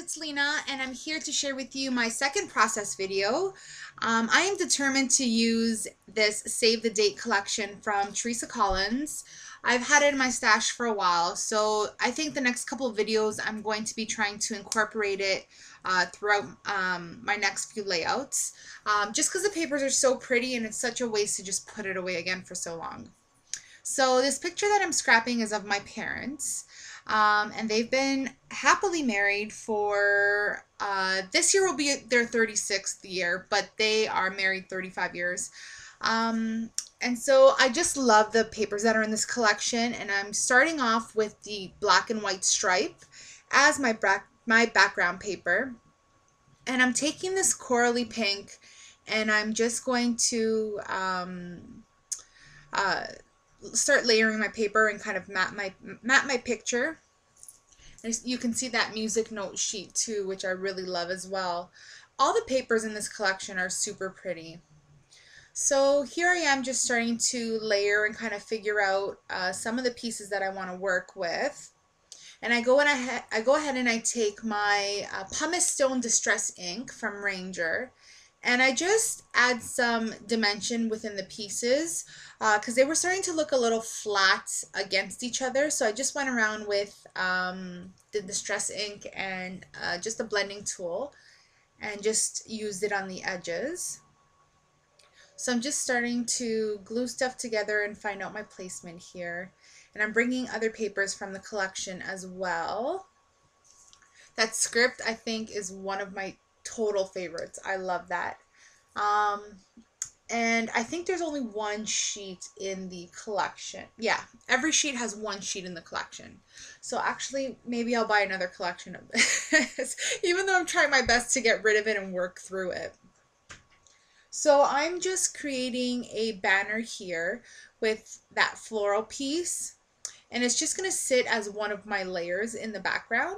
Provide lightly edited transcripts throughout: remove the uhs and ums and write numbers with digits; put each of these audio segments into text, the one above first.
it's Lena, and I'm here to share with you my second process video. I am determined to use this Save the Date collection from Teresa Collins. I've had it in my stash for a while, so I think the next couple of videos I'm going to be trying to incorporate it throughout my next few layouts, just because the papers are so pretty and it's such a waste to just put it away again for so long. So this picture that I'm scrapping is of my parents. And they've been happily married for, this year will be their 36th year, but they are married 35 years. And so I just love the papers that are in this collection, and I'm starting off with the black and white stripe as my background paper. And I'm taking this corally pink, and I'm just going to start layering my paper and kind of map my picture. And you can see that music note sheet too, which I really love as well. All the papers in this collection are super pretty. So here I am just starting to layer and kind of figure out some of the pieces that I want to work with. And I go ahead and I take my pumice stone distress ink from Ranger, and I just add some dimension within the pieces because they were starting to look a little flat against each other. So I just went around with the distress ink and just a blending tool and just used it on the edges. So I'm just starting to glue stuff together and find out my placement here. And I'm bringing other papers from the collection as well. That script, I think, is one of my total favorites. I love that. And I think there's only one sheet in the collection. Yeah, every sheet has one sheet in the collection. So actually, maybe I'll buy another collection of this, even though I'm trying my best to get rid of it and work through it. So I'm just creating a banner here with that floral piece, and it's just going to sit as one of my layers in the background.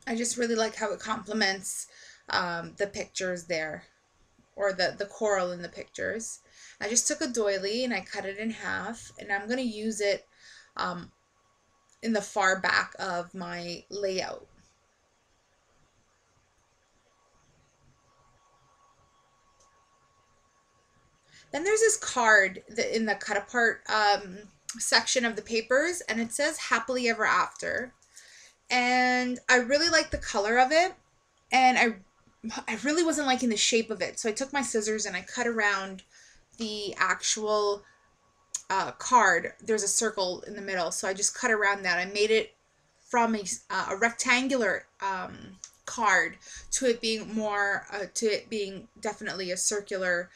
I just really like how it complements the pictures there, or the coral in the pictures. I just took a doily and I cut it in half, and I'm going to use it in the far back of my layout. Then there's this card in the cut apart section of the papers, and it says happily ever after. And I really like the color of it, and I really wasn't liking the shape of it. So I took my scissors and I cut around the actual card. There's a circle in the middle, so I just cut around that. I made it from a rectangular card to it being more definitely a circular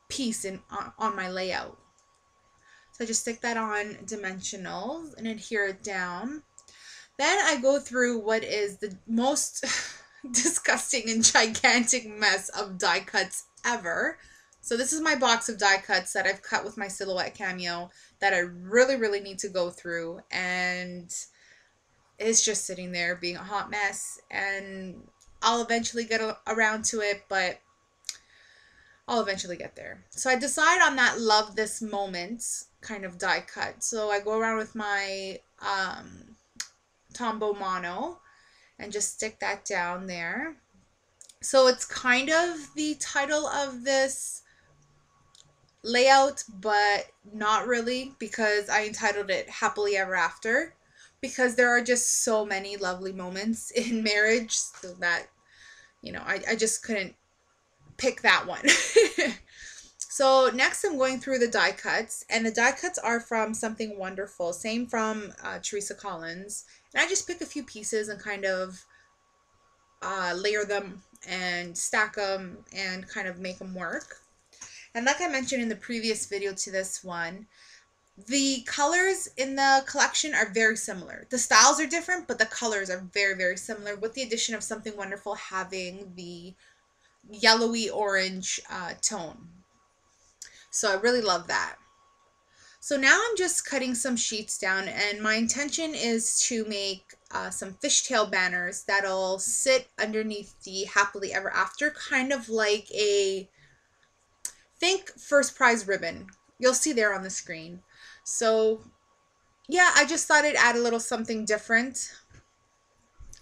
piece on my layout. So I just stick that on dimensional and adhere it down. Then I go through what is the most disgusting and gigantic mess of die cuts ever. So this is my box of die cuts that I've cut with my Silhouette Cameo that I really, really need to go through, and it's just sitting there being a hot mess, and I'll eventually get around to it, but I'll eventually get there. So I decide on that Love This Moment kind of die cut. So I go around with my Tombow Mono and just stick that down there. So it's kind of the title of this layout, but not really, because I entitled it Happily Ever After, because there are just so many lovely moments in marriage, so that, you know, I just couldn't pick that one. So next I'm going through the die cuts, and the die cuts are from Something Wonderful, same from Teresa Collins, and I just pick a few pieces and kind of layer them and stack them and kind of make them work. And like I mentioned in the previous video to this one, the colors in the collection are very similar. The styles are different, but the colors are very, very similar, with the addition of Something Wonderful having the yellowy orange tone. So I really love that. So now I'm just cutting some sheets down, and my intention is to make some fishtail banners that'll sit underneath the Happily Ever After, kind of like a, think first prize ribbon. You'll see there on the screen. So yeah, I just thought I'd add a little something different.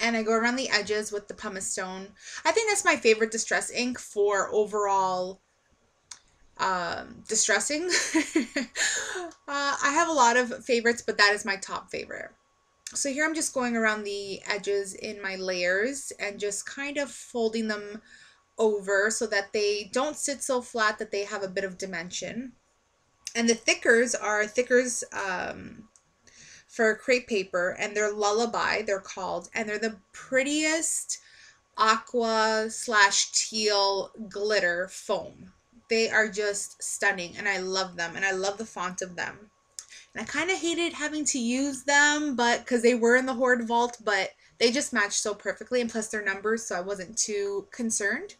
And I go around the edges with the pumice stone. I think that's my favorite distress ink for overall distressing. I have a lot of favorites, but that is my top favorite. So here I'm just going around the edges in my layers and just kind of folding them over so that they don't sit so flat that they have a bit of dimension. And the thickers are thickers for crepe paper, and they're Lullaby, they're called, and they're the prettiest aqua slash teal glitter foam. They are just stunning, and I love them, and I love the font of them. And I kind of hated having to use them, but because they were in the Hoard Vault, but they just matched so perfectly, and plus their numbers, so I wasn't too concerned.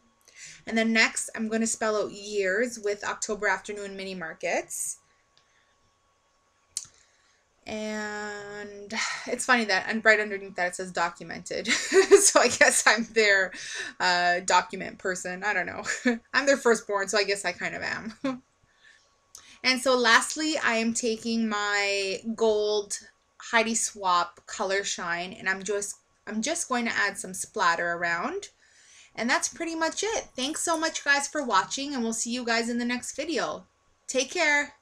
And then next, I'm going to spell out years with October Afternoon Mini Markets. And it's funny that, and right underneath that it says documented. So I guess I'm their document person. I don't know. I'm their firstborn, so I guess I kind of am. And so lastly, I am taking my gold Heidi Swapp Color Shine, and I'm just going to add some splatter around. And that's pretty much it. Thanks so much, guys, for watching, and we'll see you guys in the next video. Take care.